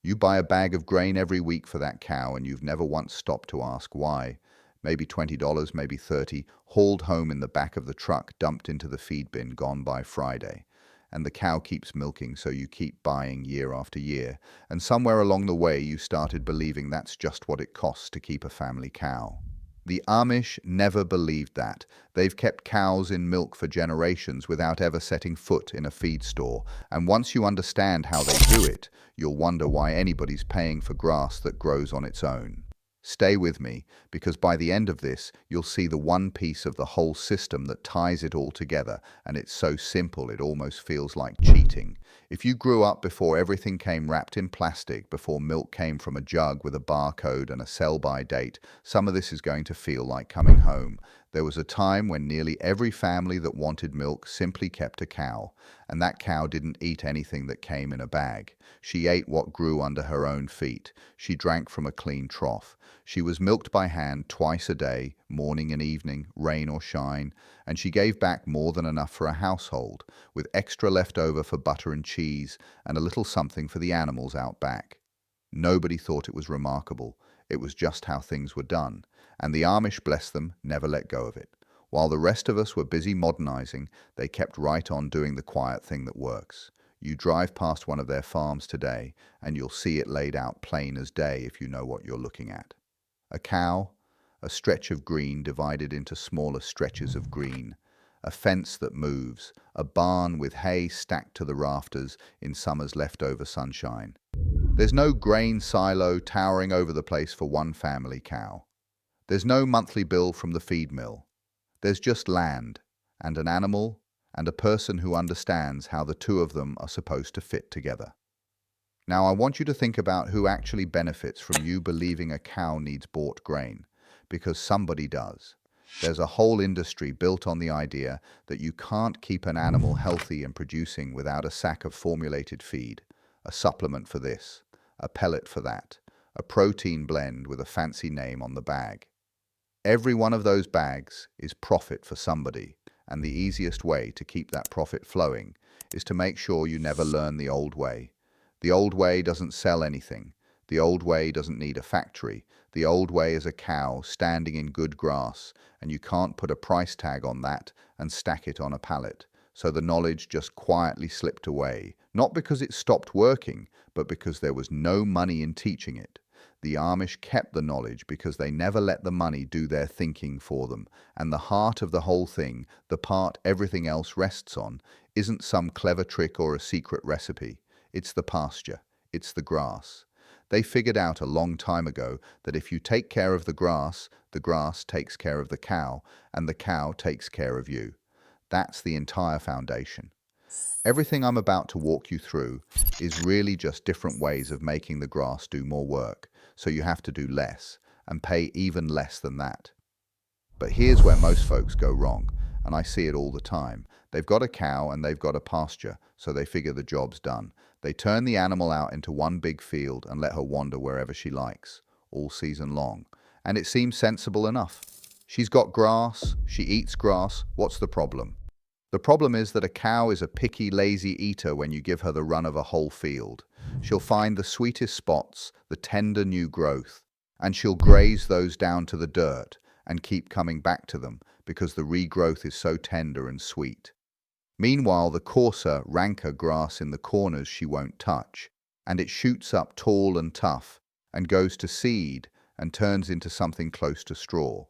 You buy a bag of grain every week for that cow and you've never once stopped to ask why. Maybe $20, maybe 30, hauled home in the back of the truck, dumped into the feed bin, gone by Friday. And the cow keeps milking, so you keep buying year after year. And somewhere along the way, you started believing that's just what it costs to keep a family cow. The Amish never believed that. They've kept cows in milk for generations without ever setting foot in a feed store. And once you understand how they do it, you'll wonder why anybody's paying for grass that grows on its own. Stay with me, because by the end of this, you'll see the one piece of the whole system that ties it all together, and it's so simple it almost feels like cheating. If you grew up before everything came wrapped in plastic, before milk came from a jug with a barcode and a sell-by date, some of this is going to feel like coming home. There was a time when nearly every family that wanted milk simply kept a cow, and that cow didn't eat anything that came in a bag. She ate what grew under her own feet. She drank from a clean trough. She was milked by hand twice a day, morning and evening, rain or shine, and she gave back more than enough for a household, with extra left over for butter and cheese, and a little something for the animals out back. Nobody thought it was remarkable. It was just how things were done, and the Amish, bless them, never let go of it. While the rest of us were busy modernizing, they kept right on doing the quiet thing that works. You drive past one of their farms today, and you'll see it laid out plain as day if you know what you're looking at. A cow, a stretch of green divided into smaller stretches of green, a fence that moves, a barn with hay stacked to the rafters in summer's leftover sunshine. There's no grain silo towering over the place for one family cow. There's no monthly bill from the feed mill. There's just land, and an animal, and a person who understands how the two of them are supposed to fit together. Now, I want you to think about who actually benefits from you believing a cow needs bought grain, because somebody does. There's a whole industry built on the idea that you can't keep an animal healthy and producing without a sack of formulated feed, a supplement for this, a pellet for that, a protein blend with a fancy name on the bag. Every one of those bags is profit for somebody, and the easiest way to keep that profit flowing is to make sure you never learn the old way. The old way doesn't sell anything. The old way doesn't need a factory. The old way is a cow standing in good grass, and you can't put a price tag on that and stack it on a pallet. So the knowledge just quietly slipped away, not because it stopped working, but because there was no money in teaching it. The Amish kept the knowledge because they never let the money do their thinking for them, and the heart of the whole thing, the part everything else rests on, isn't some clever trick or a secret recipe. It's the pasture. It's the grass. They figured out a long time ago that if you take care of the grass takes care of the cow, and the cow takes care of you. That's the entire foundation. Everything I'm about to walk you through is really just different ways of making the grass do more work, so you have to do less and pay even less than that. But here's where most folks go wrong, and I see it all the time. They've got a cow and they've got a pasture, so they figure the job's done. They turn the animal out into one big field and let her wander wherever she likes, all season long. And it seems sensible enough. She's got grass, she eats grass, what's the problem? The problem is that a cow is a picky, lazy eater when you give her the run of a whole field. She'll find the sweetest spots, the tender new growth, and she'll graze those down to the dirt and keep coming back to them because the regrowth is so tender and sweet. Meanwhile, the coarser, ranker grass in the corners she won't touch, and it shoots up tall and tough and goes to seed and turns into something close to straw.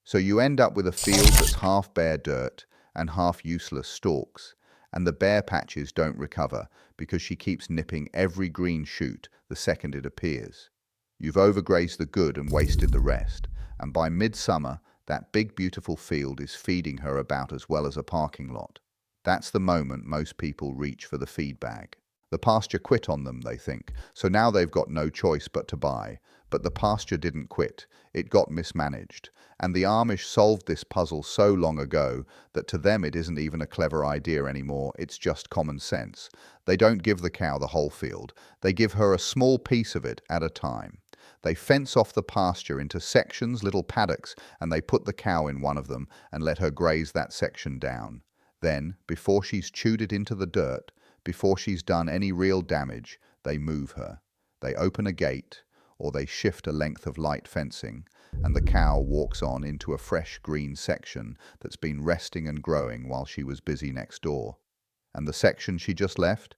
So you end up with a field that's half bare dirt and half useless stalks, and the bare patches don't recover because she keeps nipping every green shoot the second it appears. You've overgrazed the good and wasted the rest, and by midsummer, that big beautiful field is feeding her about as well as a parking lot. That's the moment most people reach for the feed bag. The pasture quit on them, they think, so now they've got no choice but to buy. But the pasture didn't quit, it got mismanaged. And the Amish solved this puzzle so long ago that to them it isn't even a clever idea anymore, it's just common sense. They don't give the cow the whole field, they give her a small piece of it at a time. They fence off the pasture into sections, little paddocks, and they put the cow in one of them and let her graze that section down. Then, before she's chewed it into the dirt, before she's done any real damage, they move her. They open a gate, or they shift a length of light fencing, and the cow walks on into a fresh green section that's been resting and growing while she was busy next door. And the section she just left?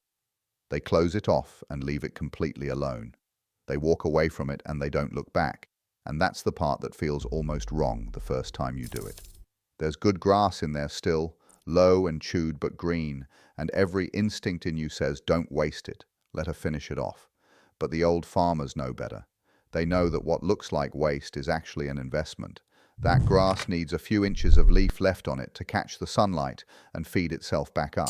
They close it off and leave it completely alone. They walk away from it and they don't look back. And that's the part that feels almost wrong the first time you do it. There's good grass in there still, low and chewed but green, and every instinct in you says, don't waste it, let her finish it off. But the old farmers know better. They know that what looks like waste is actually an investment. That grass needs a few inches of leaf left on it to catch the sunlight and feed itself back up.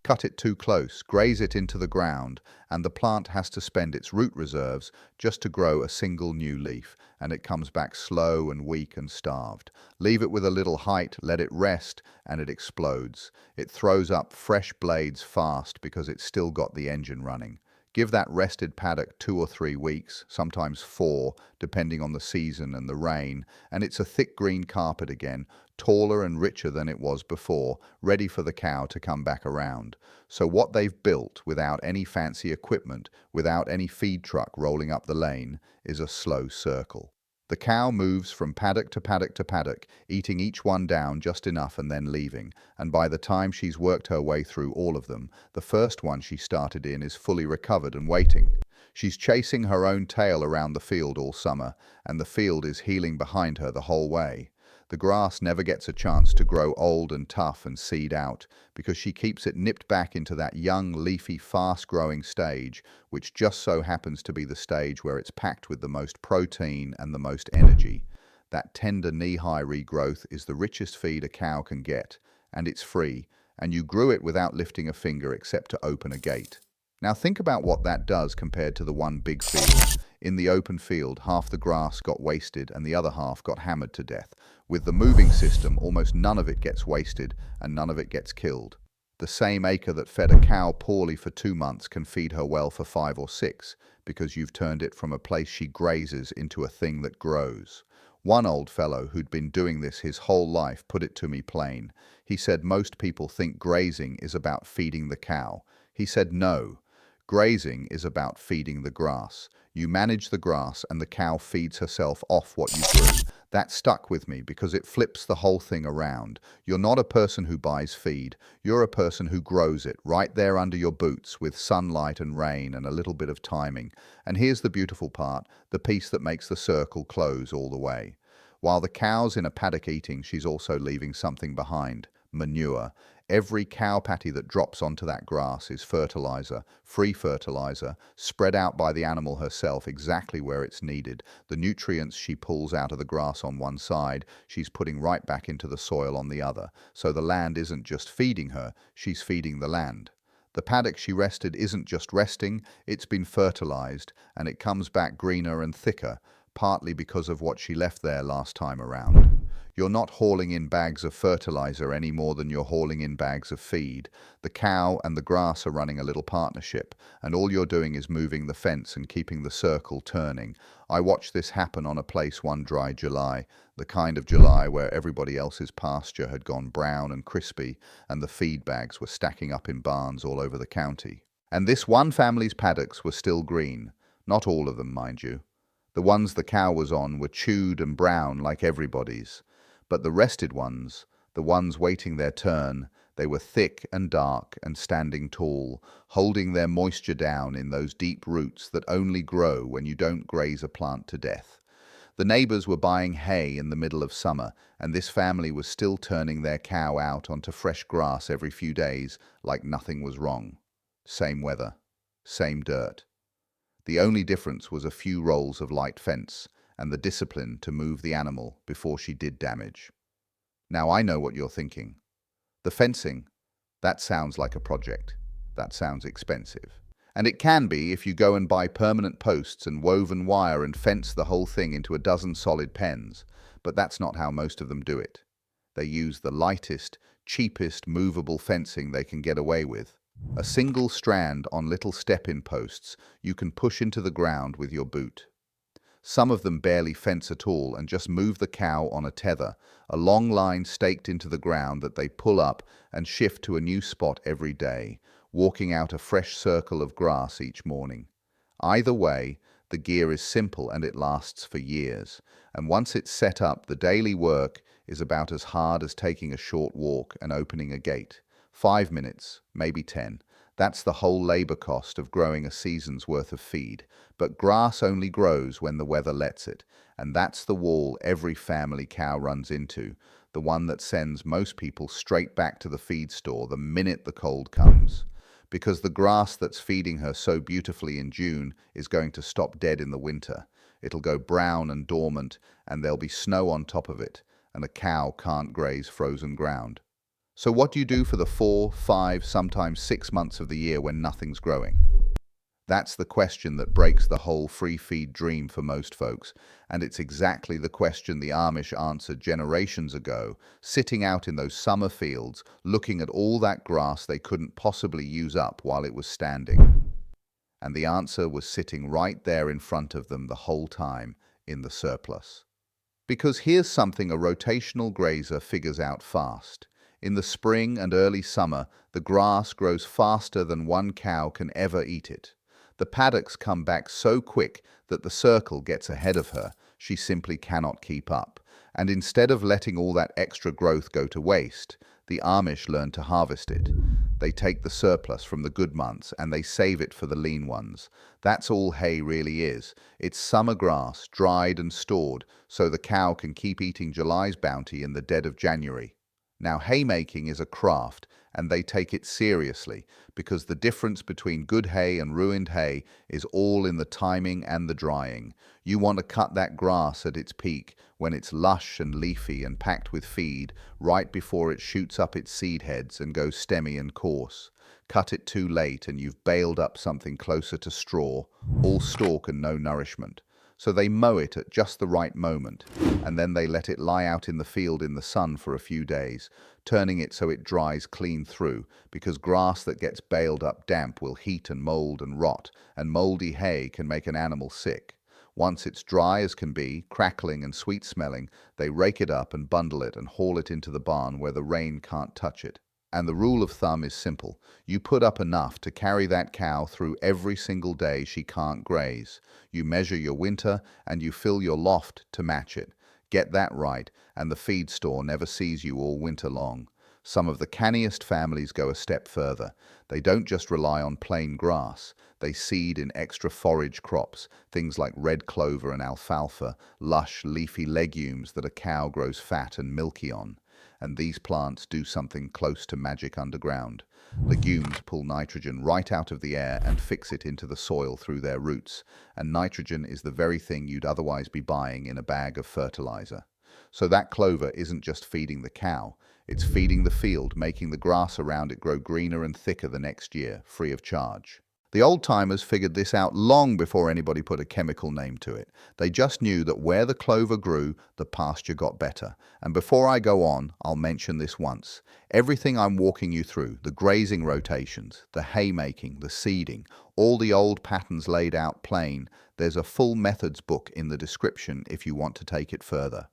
Cut it too close, graze it into the ground, and the plant has to spend its root reserves just to grow a single new leaf, and it comes back slow and weak and starved. Leave it with a little height, let it rest, and it explodes. It throws up fresh blades fast because it's still got the engine running. Give that rested paddock 2 or 3 weeks, sometimes 4, depending on the season and the rain, and it's a thick green carpet again, taller and richer than it was before, ready for the cow to come back around. So what they've built, without any fancy equipment, without any feed truck rolling up the lane, is a slow circle. The cow moves from paddock to paddock to paddock, eating each one down just enough and then leaving, and by the time she's worked her way through all of them, the first one she started in is fully recovered and waiting. She's chasing her own tail around the field all summer, and the field is healing behind her the whole way. The grass never gets a chance to grow old and tough and seed out, because she keeps it nipped back into that young, leafy, fast-growing stage, which just so happens to be the stage where it's packed with the most protein and the most energy. That tender knee-high regrowth is the richest feed a cow can get, and it's free, and you grew it without lifting a finger except to open a gate. Now think about what that does compared to the one big field. In the open field, half the grass got wasted and the other half got hammered to death. With the moving system, almost none of it gets wasted and none of it gets killed. The same acre that fed a cow poorly for 2 months can feed her well for 5 or 6, because you've turned it from a place she grazes into a thing that grows. One old fellow who'd been doing this his whole life put it to me plain. He said most people think grazing is about feeding the cow. He said no. Grazing is about feeding the grass. You manage the grass and the cow feeds herself off what you grew. That stuck with me because it flips the whole thing around. You're not a person who buys feed. You're a person who grows it right there under your boots with sunlight and rain and a little bit of timing. And here's the beautiful part, the piece that makes the circle close all the way. While the cow's in a paddock eating, she's also leaving something behind. Manure. Every cow patty that drops onto that grass is fertilizer, free fertilizer, spread out by the animal herself exactly where it's needed. The nutrients she pulls out of the grass on one side, she's putting right back into the soil on the other. So the land isn't just feeding her, she's feeding the land. The paddock she rested isn't just resting, it's been fertilized, and it comes back greener and thicker, partly because of what she left there last time around. You're not hauling in bags of fertilizer any more than you're hauling in bags of feed. The cow and the grass are running a little partnership, and all you're doing is moving the fence and keeping the circle turning. I watched this happen on a place one dry July, the kind of July where everybody else's pasture had gone brown and crispy, and the feed bags were stacking up in barns all over the county. And this one family's paddocks were still green. Not all of them, mind you. The ones the cow was on were chewed and brown like everybody's. But the rested ones, the ones waiting their turn, they were thick and dark and standing tall, holding their moisture down in those deep roots that only grow when you don't graze a plant to death. The neighbors were buying hay in the middle of summer, and this family was still turning their cow out onto fresh grass every few days like nothing was wrong. Same weather, same dirt. The only difference was a few rolls of light fence and the discipline to move the animal before she did damage. Now I know what you're thinking. The fencing, that sounds like a project. That sounds expensive. And it can be if you go and buy permanent posts and woven wire and fence the whole thing into a dozen solid pens. But that's not how most of them do it. They use the lightest, cheapest movable fencing they can get away with. A single strand on little step-in posts you can push into the ground with your boot. Some of them barely fence at all and just move the cow on a tether, a long line staked into the ground that they pull up and shift to a new spot every day, walking out a fresh circle of grass each morning. Either way, the gear is simple and it lasts for years. And once it's set up, the daily work is about as hard as taking a short walk and opening a gate. 5 minutes, maybe 10. That's the whole labor cost of growing a season's worth of feed. But grass only grows when the weather lets it. And that's the wall every family cow runs into, the one that sends most people straight back to the feed store the minute the cold comes. Because the grass that's feeding her so beautifully in June is going to stop dead in the winter. It'll go brown and dormant, and there'll be snow on top of it, and a cow can't graze frozen ground. So what do you do for the 4, 5, sometimes 6 months of the year when nothing's growing? That's the question that breaks the whole free feed dream for most folks, and it's exactly the question the Amish answered generations ago, sitting out in those summer fields, looking at all that grass they couldn't possibly use up while it was standing. And the answer was sitting right there in front of them the whole time, in the surplus. Because here's something a rotational grazer figures out fast. In the spring and early summer, the grass grows faster than one cow can ever eat it. The paddocks come back so quick that the circle gets ahead of her. She simply cannot keep up. And instead of letting all that extra growth go to waste, the Amish learn to harvest it. They take the surplus from the good months and they save it for the lean ones. That's all hay really is. It's summer grass, dried and stored, so the cow can keep eating July's bounty in the dead of January. Now, haymaking is a craft, and they take it seriously, because the difference between good hay and ruined hay is all in the timing and the drying. You want to cut that grass at its peak, when it's lush and leafy and packed with feed, right before it shoots up its seed heads and goes stemmy and coarse. Cut it too late and you've baled up something closer to straw, all stalk and no nourishment. So they mow it at just the right moment, and then they let it lie out in the field in the sun for a few days, turning it so it dries clean through, because grass that gets baled up damp will heat and mold and rot, and moldy hay can make an animal sick. Once it's dry as can be, crackling and sweet-smelling, they rake it up and bundle it and haul it into the barn where the rain can't touch it. And the rule of thumb is simple. You put up enough to carry that cow through every single day she can't graze. You measure your winter and you fill your loft to match it. Get that right, and the feed store never sees you all winter long. Some of the canniest families go a step further. They don't just rely on plain grass. They seed in extra forage crops, things like red clover and alfalfa, lush, leafy legumes that a cow grows fat and milky on. And these plants do something close to magic underground. Legumes pull nitrogen right out of the air and fix it into the soil through their roots, and nitrogen is the very thing you'd otherwise be buying in a bag of fertilizer. So that clover isn't just feeding the cow, it's feeding the field, making the grass around it grow greener and thicker the next year, free of charge. The old-timers figured this out long before anybody put a chemical name to it. They just knew that where the clover grew, the pasture got better. And before I go on, I'll mention this once. Everything I'm walking you through, the grazing rotations, the haymaking, the seeding, all the old patterns laid out plain, there's a full methods book in the description if you want to take it further.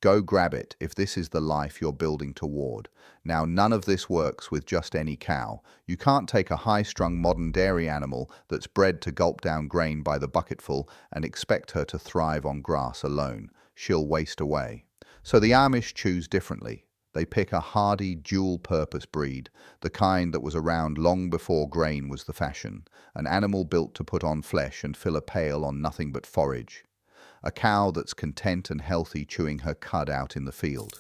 Go grab it if this is the life you're building toward. Now, none of this works with just any cow. You can't take a high-strung modern dairy animal that's bred to gulp down grain by the bucketful and expect her to thrive on grass alone. She'll waste away. So the Amish choose differently. They pick a hardy, dual-purpose breed, the kind that was around long before grain was the fashion, an animal built to put on flesh and fill a pail on nothing but forage. A cow that's content and healthy chewing her cud out in the field.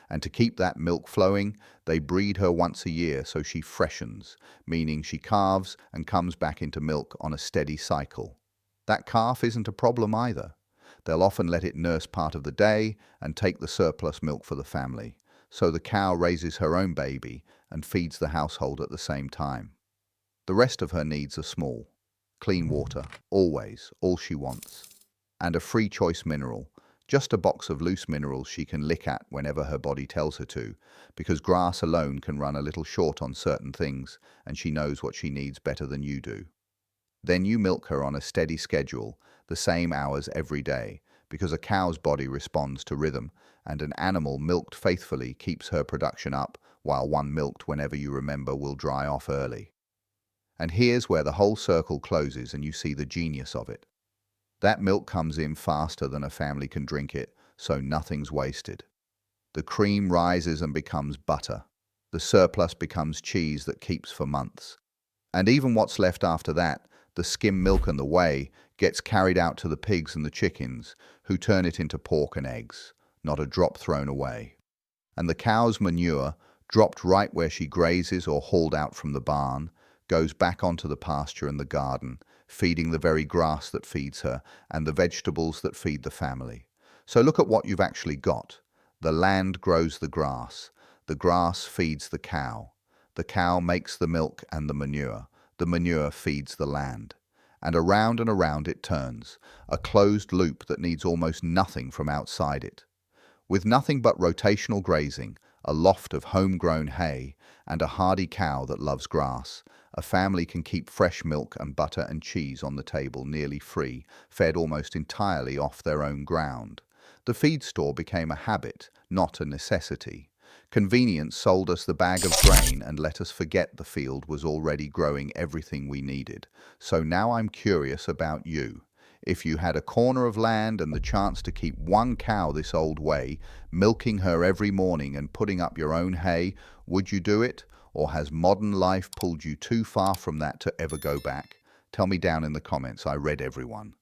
And to keep that milk flowing, they breed her once a year so she freshens, meaning she calves and comes back into milk on a steady cycle. That calf isn't a problem either. They'll often let it nurse part of the day and take the surplus milk for the family. So the cow raises her own baby and feeds the household at the same time. The rest of her needs are small. Clean water, always, all she wants. And a free choice mineral, just a box of loose minerals she can lick at whenever her body tells her to, because grass alone can run a little short on certain things, and she knows what she needs better than you do. Then you milk her on a steady schedule, the same hours every day, because a cow's body responds to rhythm, and an animal milked faithfully keeps her production up, while one milked whenever you remember will dry off early. And here's where the whole circle closes and you see the genius of it. That milk comes in faster than a family can drink it, so nothing's wasted. The cream rises and becomes butter. The surplus becomes cheese that keeps for months. And even what's left after that, the skim milk and the whey, gets carried out to the pigs and the chickens, who turn it into pork and eggs, not a drop thrown away. And the cow's manure, dropped right where she grazes or hauled out from the barn, goes back onto the pasture and the garden, feeding the very grass that feeds her and the vegetables that feed the family. So look at what you've actually got. The land grows the grass feeds the cow makes the milk and the manure feeds the land. And around it turns, a closed loop that needs almost nothing from outside it. With nothing but rotational grazing, a loft of homegrown hay, and a hardy cow that loves grass, a family can keep fresh milk and butter and cheese on the table nearly free, fed almost entirely off their own ground. The feed store became a habit, not a necessity. Convenience sold us the bag of grain and let us forget the field was already growing everything we needed. So now I'm curious about you. If you had a corner of land and the chance to keep one cow this old way, milking her every morning and putting up your own hay, would you do it? Or has modern life pulled you too far from that to ever go back? Tell me down in the comments. I read everyone.